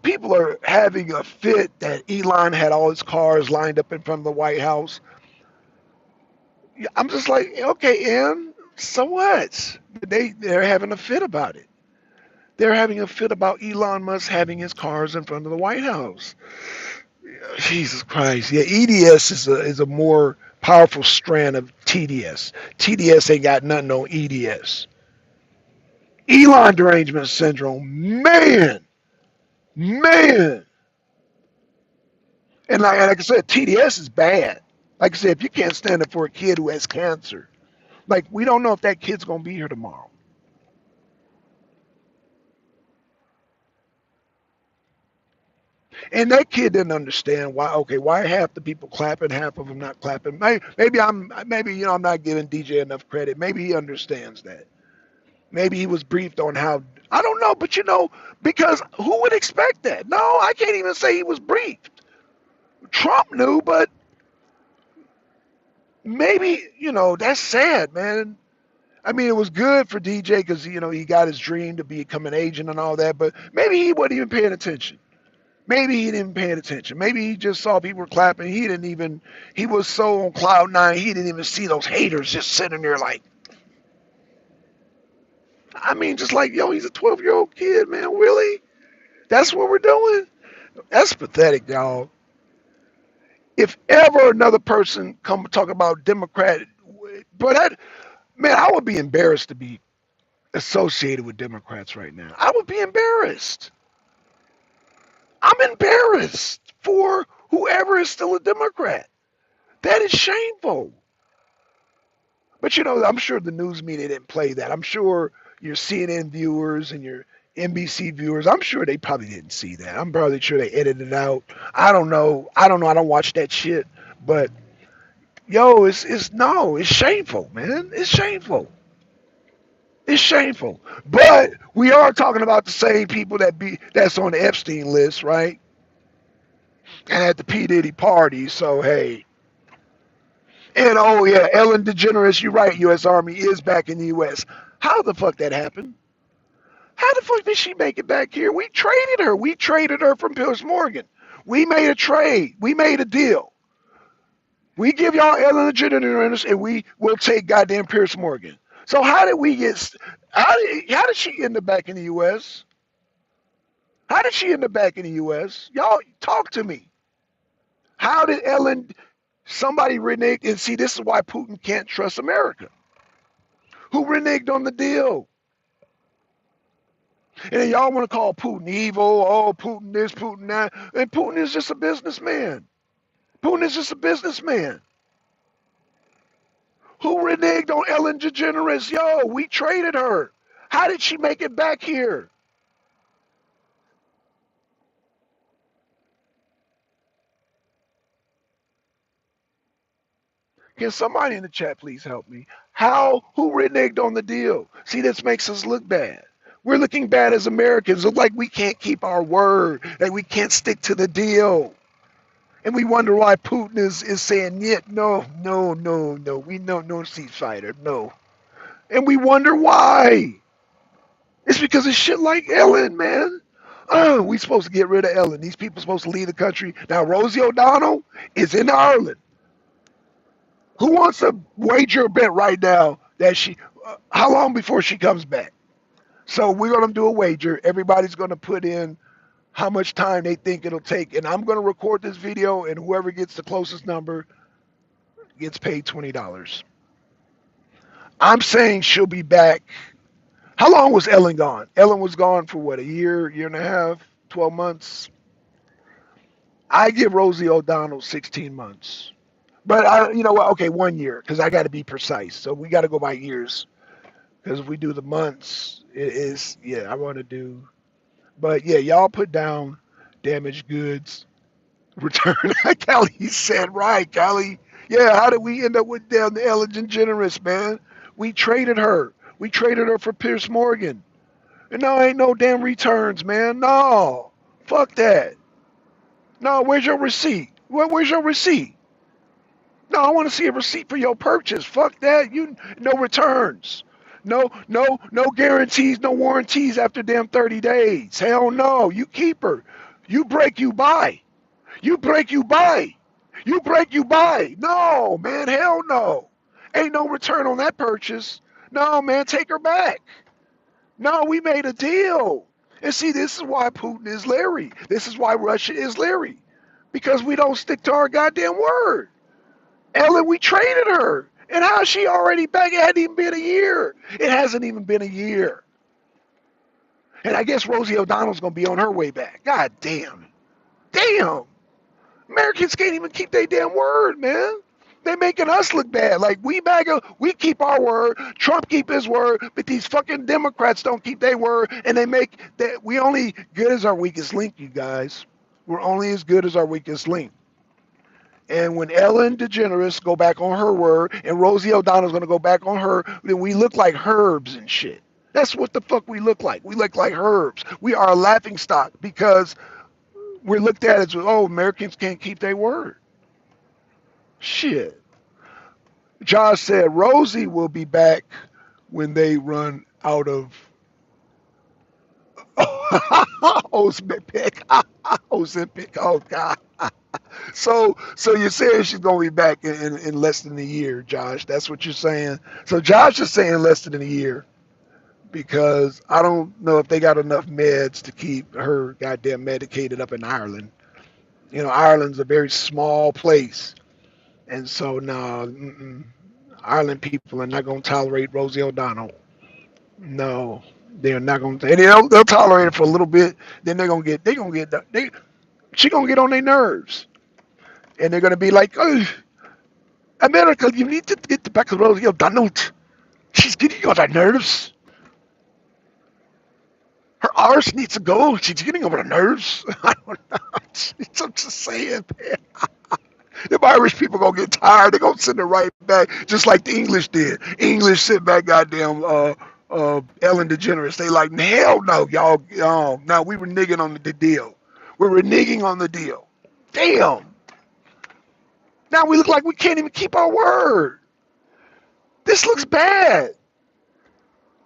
People are having a fit that Elon had all his cars lined up in front of the White House. I'm just like, okay, Em, so what? They're having a fit about it. They're having a fit about Elon Musk having his cars in front of the White House. Jesus Christ. Yeah, EDS is a more powerful strand of TDS. TDS ain't got nothing on EDS. Elon derangement syndrome, man, man. And like I said, TDS is bad. Like I said, if you can't stand it for a kid who has cancer, like we don't know if that kid's gonna be here tomorrow. And that kid didn't understand why. Okay, why half the people clapping, half of them not clapping? Maybe I'm not giving DJ enough credit. Maybe he understands that. Maybe he was briefed on how. I don't know, but because who would expect that? No, I can't even say he was briefed. Trump knew, but maybe that's sad, man. I mean, it was good for DJ because he got his dream to become an agent and all that, but maybe he wasn't even paying attention. Maybe he didn't pay attention. Maybe he just saw people clapping. He was so on cloud nine, he didn't even see those haters just sitting there like, I mean, just like, yo, he's a 12-year-old kid, man. Really? That's what we're doing? That's pathetic, y'all. If ever another person come talk about Democrat, but man, I would be embarrassed to be associated with Democrats right now. I would be embarrassed. I'm embarrassed for whoever is still a Democrat. That is shameful. But I'm sure the news media didn't play that. I'm sure your CNN viewers and your NBC viewers, I'm sure they probably didn't see that. I'm probably sure they edited it out. I don't know. I don't watch that shit. But yo, it's shameful, man. It's shameful. It's shameful. But we are talking about the same people that's on the Epstein list, right? And at the P. Diddy party. So hey. And oh yeah, Ellen DeGeneres, you're right, US Army is back in the US. How the fuck that happened? How the fuck did she make it back here? We traded her. We traded her from Piers Morgan. We made a trade. We made a deal. We give y'all Ellen DeGeneres and we will take goddamn Piers Morgan. So how did we get how did she end up back in the US? How did she end up back in the US? Y'all talk to me. How did Ellen somebody reneged and see this is why Putin can't trust America. Who reneged on the deal? And then y'all want to call Putin evil. Oh, Putin this, Putin that. And Putin is just a businessman. Putin is just a businessman. Who reneged on Ellen DeGeneres? Yo, we traded her. How did she make it back here? Can somebody in the chat please help me? Who reneged on the deal? See, this makes us look bad. We're looking bad as Americans. Look like we can't keep our word, that we can't stick to the deal. And we wonder why Putin is saying, yeah, no, no, no, no. We know no ceasefire, no. And we wonder why. It's because of shit like Ellen, man. Oh, we supposed to get rid of Ellen. These people supposed to leave the country. Now, Rosie O'Donnell is in Ireland. Who wants to wager a bet right now that how long before she comes back? So we're going to do a wager. Everybody's going to put in how much time they think it'll take. And I'm going to record this video, and whoever gets the closest number gets paid $20. I'm saying she'll be back. How long was Ellen gone? Ellen was gone for what, a year, year and a half? 12 months. I give Rosie O'Donnell 16 months. But you know what? Okay, 1 year because I got to be precise. So we got to go by years because if we do the months, it is yeah. I want to do, but yeah, y'all put down damaged goods return. Callie said right, Callie. Yeah, how did we end up with damn the Ellen DeGeneres, man? We traded her. We traded her for Pierce Morgan. And no, ain't no damn returns, man. No, fuck that. No, where's your receipt? Where's your receipt? No, I want to see a receipt for your purchase. Fuck that. You no returns. No guarantees, no warranties after damn 30 days. Hell no. You keep her. You break, you buy. You break, you buy. You break, you buy. No, man, hell no. Ain't no return on that purchase. No, man, take her back. No, we made a deal. And see, this is why Putin is leery. This is why Russia is leery. Because we don't stick to our goddamn word. Ellen, we traded her. And how's she already back? It hadn't even been a year. It hasn't even been a year. And I guess Rosie O'Donnell's going to be on her way back. God damn. Damn. Americans can't even keep their damn word, man. They making us look bad. Like we keep our word. Trump keep his word, but these fucking Democrats don't keep their word, and they make that we only good as our weakest link, you guys. We're only as good as our weakest link. And when Ellen DeGeneres go back on her word, and Rosie O'Donnell's gonna go back on her, then we look like herbs and shit. That's what the fuck we look like. We look like herbs. We are a laughing stock because we're looked at as oh Americans can't keep their word. Shit. Josh said Rosie will be back when they run out of Ozempic. Ozempic. Oh God. So you're saying she's gonna be back in less than a year, Josh? That's what you're saying. So Josh is saying less than a year because I don't know if they got enough meds to keep her goddamn medicated up in Ireland. You know, Ireland's a very small place, and so no, Ireland people are not gonna tolerate Rosie O'Donnell. No, they're not gonna. And they'll tolerate it for a little bit. Then she gonna get on their nerves, and they're gonna be like, oh, America, you need to get back to Rosie O'Donnell. She's getting on our nerves. Her arse needs to go. She's getting on our nerves. I don't know. I'm just saying, man. Them Irish people gonna get tired. They're gonna send it right back, just like the English did. English sent back goddamn Ellen DeGeneres. They like, hell no, y'all. No, we were nigging on the deal. We were nigging on the deal. Damn. Now we look like we can't even keep our word. This looks bad.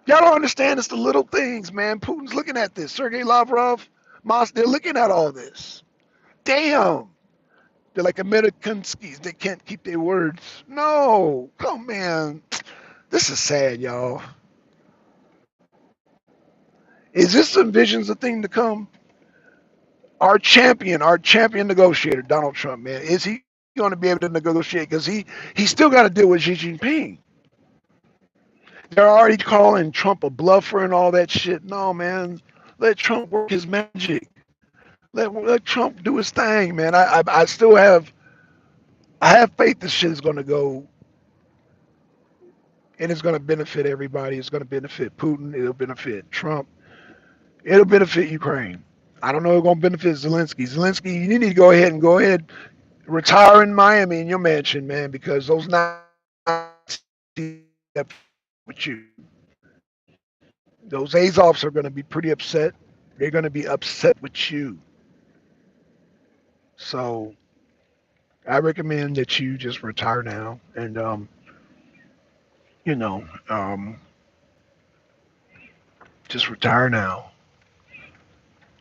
Y'all don't understand. It's the little things, man. Putin's looking at this. Sergei Lavrov, they're looking at all this. Damn. They're like Americanskis. They can't keep their words. No. Come, man. This is sad, y'all. Is this some visions of thing to come? Our champion negotiator, Donald Trump, man, is he going to be able to negotiate? Because he still got to deal with Xi Jinping. They're already calling Trump a bluffer and all that shit. No, man. Let Trump work his magic. Let Trump do his thing, man. I still have faith this shit is going to go and it's going to benefit everybody. It's going to benefit Putin. It'll benefit Trump. It'll benefit Ukraine. I don't know if it's going to benefit Zelensky. Zelensky, you need to go ahead, retire in Miami in your mansion, man, because those Nazis with you. Those Azovs are going to be pretty upset. They're going to be upset with you. So I recommend that you just retire now and you know, just retire now.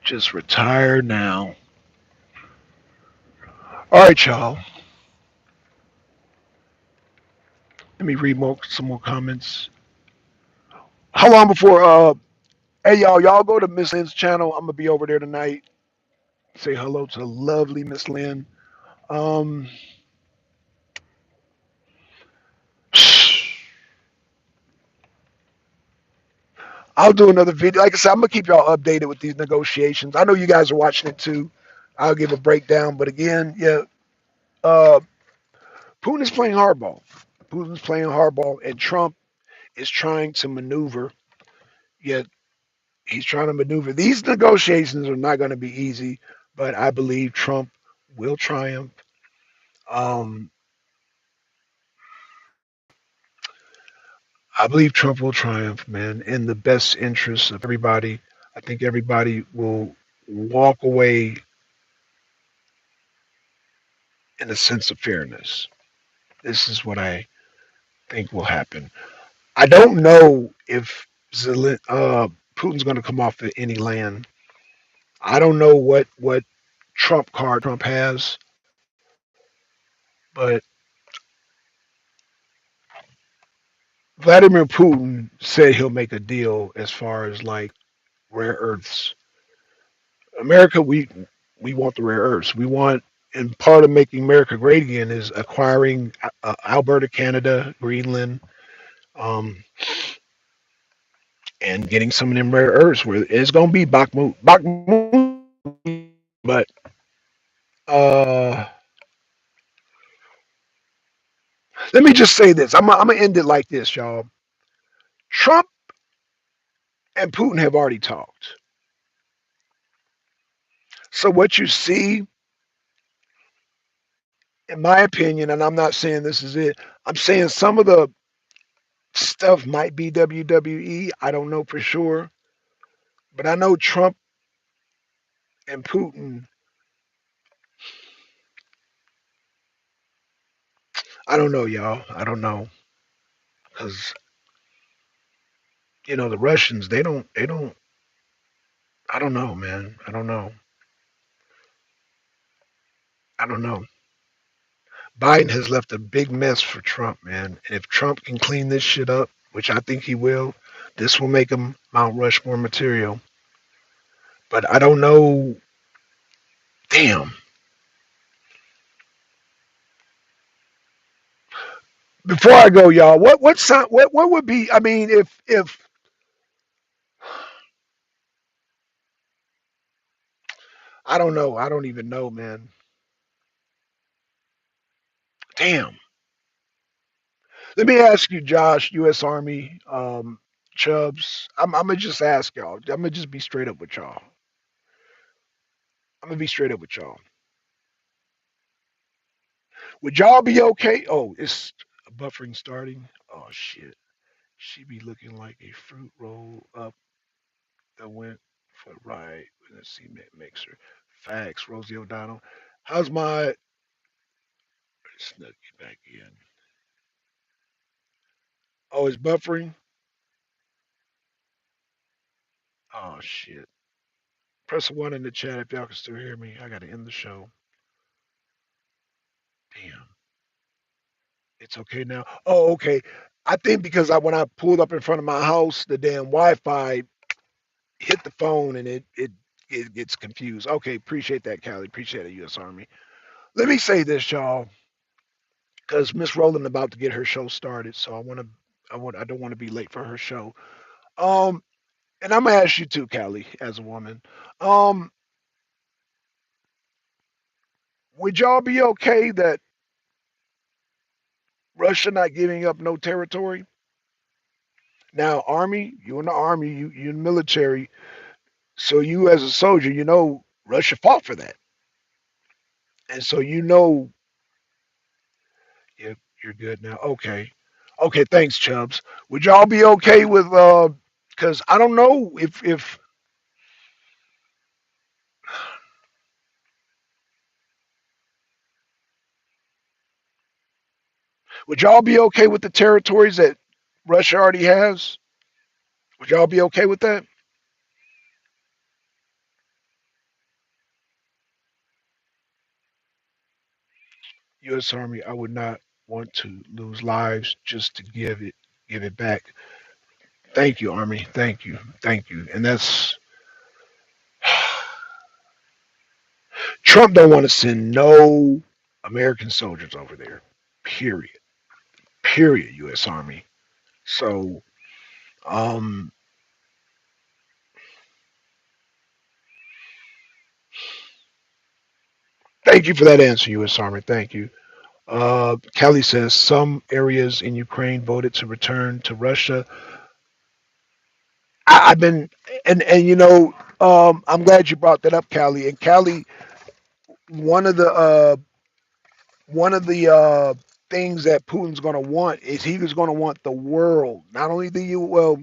Just retire now. All right, y'all. Let me read some more comments. How long before? Hey, y'all go to Miss Lynn's channel. I'm gonna be over there tonight. Say hello to lovely Miss Lynn. Um, I'll do another video. Like I said, I'm gonna keep y'all updated with these negotiations. I know you guys are watching it too. I'll give a breakdown. But again, yeah, uh, Putin is playing hardball. Putin's playing hardball, and Trump is trying to maneuver. Yet he's trying to maneuver. These negotiations are not going to be easy, but I believe Trump will triumph. Um, I believe Trump will triumph, man, in the best interest of everybody. I think everybody will walk away in a sense of fairness. This is what I think will happen. I don't know if Putin's going to come off of any land. I don't know what Trump card Trump has, but Vladimir Putin said he'll make a deal as far as like rare earths. America, we want the rare earths. We want, and part of making America great again is acquiring Alberta, Canada, Greenland, um, and getting some of them rare earths. Where it's going to be Bakhmut, but uh, let me just say this. I'm gonna end it like this, y'all. Trump and Putin have already talked. So what you see, in my opinion, and I'm not saying this is it. I'm saying some of the stuff might be WWE. I don't know for sure, but I know Trump and Putin. I don't know, y'all. I don't know because the Russians. They don't. I don't know, man. I don't know. I don't know. Biden has left a big mess for Trump, man. And if Trump can clean this shit up, which I think he will, this will make him Mount Rushmore material. But I don't know. Damn. Before I go, y'all, what would be? I mean, if I don't know, I don't even know, man. Damn. Let me ask you, Josh, U.S. Army, Chubbs. I'm gonna just ask y'all. I'm gonna just be straight up with y'all. I'm gonna be straight up with y'all. Would y'all be okay? Oh, it's buffering starting. Oh shit. She be looking like a fruit roll up that went for right in a cement mixer. Facts, Rosie O'Donnell. How's my snuck you back in? Oh, it's buffering. Oh shit. Press one in the chat if y'all can still hear me. I gotta end the show. Damn. It's okay now. Oh, okay. I think because when I pulled up in front of my house, the damn Wi-Fi hit the phone and it gets confused. Okay, appreciate that, Callie. Appreciate it, U.S. Army. Let me say this, y'all, because Miss Rowland about to get her show started, so I don't want to be late for her show. Um, and I'm gonna ask you too, Callie, as a woman. Um, would y'all be okay that Russia not giving up no territory? Now, Army, you in the Army, you in the military, so you as a soldier, Russia fought for that, and so you're good now. Okay, okay, thanks, Chubbs. Would y'all be okay with because I don't know if would y'all be okay with the territories that Russia already has? Would y'all be okay with that? U.S. Army, I would not want to lose lives just to give it back. Thank you, Army. Thank you. And that's Trump don't want to send no American soldiers over there. Period. Period. U.S. Army. So, um, Thank you for that answer, U.S. Army. Thank you. Kelly says some areas in Ukraine voted to return to Russia. I've been and I'm glad you brought that up, Callie. And Callie, one of the uh, one of the things that Putin's going to want is he's going to want the world, not only the U. Well,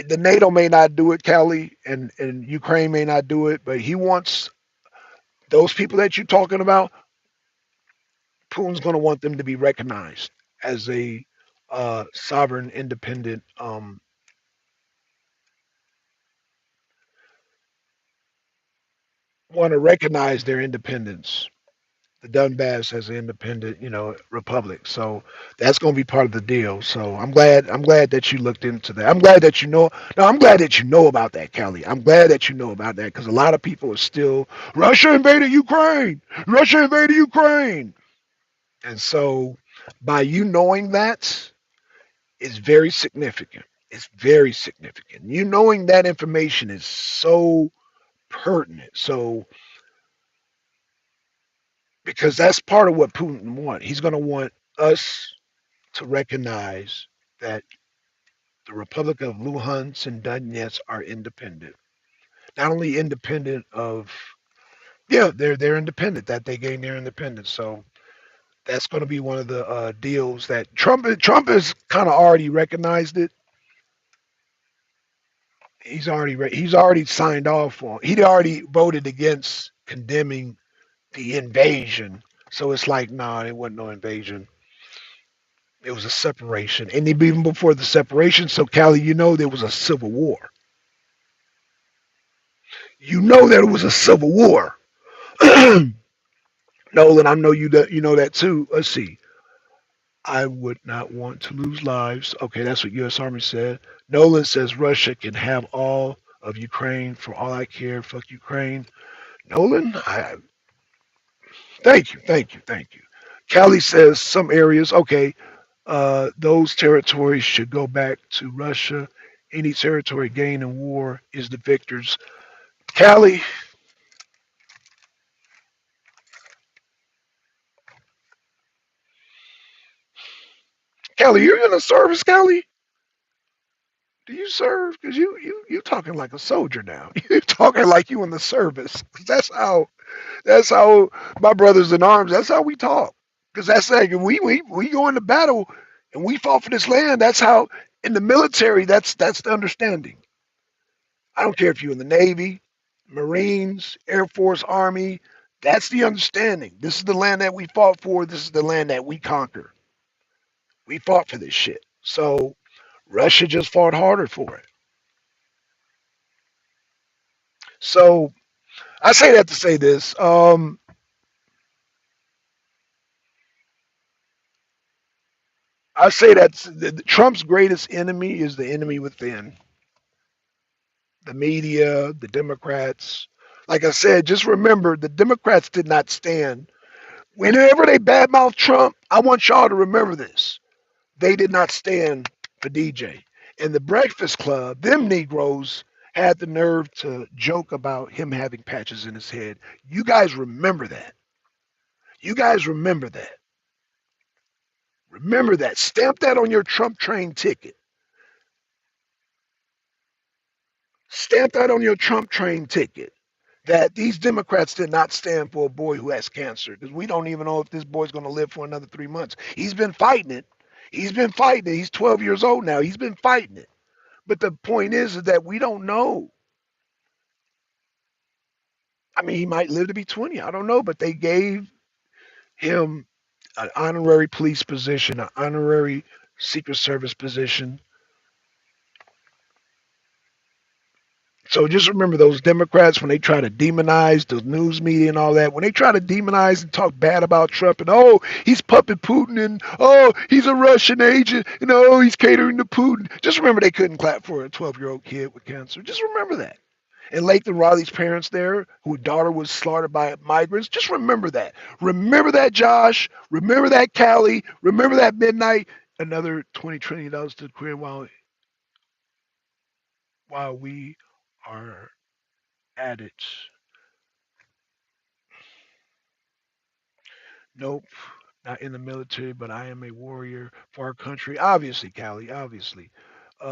the NATO may not do it, Callie, and Ukraine may not do it, but he wants those people that you're talking about. Putin's going to want them to be recognized as a sovereign, independent. Want to recognize their independence. The Donbass as an independent, republic. So that's going to be part of the deal. So I'm glad. I'm glad that you looked into that. I'm glad that you know. No, I'm glad that you know about that, Kelly. I'm glad that you know about that because a lot of people are still Russia invaded Ukraine. Russia invaded Ukraine, and so by you knowing that is very significant. It's very significant. You knowing that information is so pertinent. So because that's part of what Putin wants. He's going to want us to recognize that the Republic of Luhansk and Donetsk are independent. Not only independent of, yeah, they're independent. That they gained their independence. So that's going to be one of the deals that Trump has kind of already recognized it. He's already signed off on. He'd already voted against condemning the invasion. So it's like, nah, it wasn't no invasion. It was a separation. And even before the separation, so Callie, there was a civil war. You know that it was a civil war. Nolan, I know you know that too. Let's see. I would not want to lose lives. Okay, that's what U.S. Army said. Nolan says Russia can have all of Ukraine for all I care. Fuck Ukraine. Nolan, thank you, thank you, thank you. Callie says some areas. Okay, those territories should go back to Russia. Any territory gained in war is the victor's. Callie, Callie, you're in the service, Callie? Do you serve? Because you talking like a soldier now. You're talking like you in the service. 'Cause that's how my brothers in arms. That's how we talk. Because that's like we go into battle and we fought for this land. That's how in the military. That's the understanding. I don't care if you're in the Navy, Marines, Air Force, Army. That's the understanding. This is the land that we fought for. This is the land that we conquer. We fought for this shit. So Russia just fought harder for it. So I say that to say this. I say that Trump's greatest enemy is the enemy within the media, the Democrats. Like I said, just remember the Democrats did not stand. Whenever they badmouth Trump, I want y'all to remember this. They did not stand for DJ. And the Breakfast Club, them Negroes had the nerve to joke about him having patches in his head. You guys remember that. You guys remember that. Remember that. Stamp that on your Trump train ticket. Stamp that on your Trump train ticket. That these Democrats did not stand for a boy who has cancer because we don't even know if this boy's going to live for another 3 months. He's been fighting it. He's been fighting it. He's 12 years old now. He's been fighting it. But the point is that we don't know. I mean, he might live to be 20. I don't know. But they gave him an honorary police position, an honorary Secret Service position. So just remember those Democrats when they try to demonize the news media and all that, when they try to demonize and talk bad about Trump and oh, he's puppet Putin and oh, he's a Russian agent and oh, he's catering to Putin. Just remember they couldn't clap for a 12-year-old kid with cancer. Just remember that. And Lathan Riley's parents there, whose daughter was slaughtered by migrants, just remember that. Remember that, Josh. Remember that, Callie. Remember that midnight. Another $20 trillion to the Korean while we are at it. Nope, not in the military, but I am a warrior for our country. Obviously, Callie, obviously.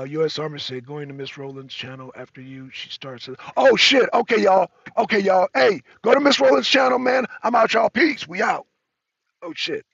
U.S. Army said going to Miss Rowland's channel after you. She starts. Oh shit. Okay, y'all. Okay, y'all. Hey, go to Miss Rowland's channel, man. I'm out, y'all. Peace. We out. Oh shit.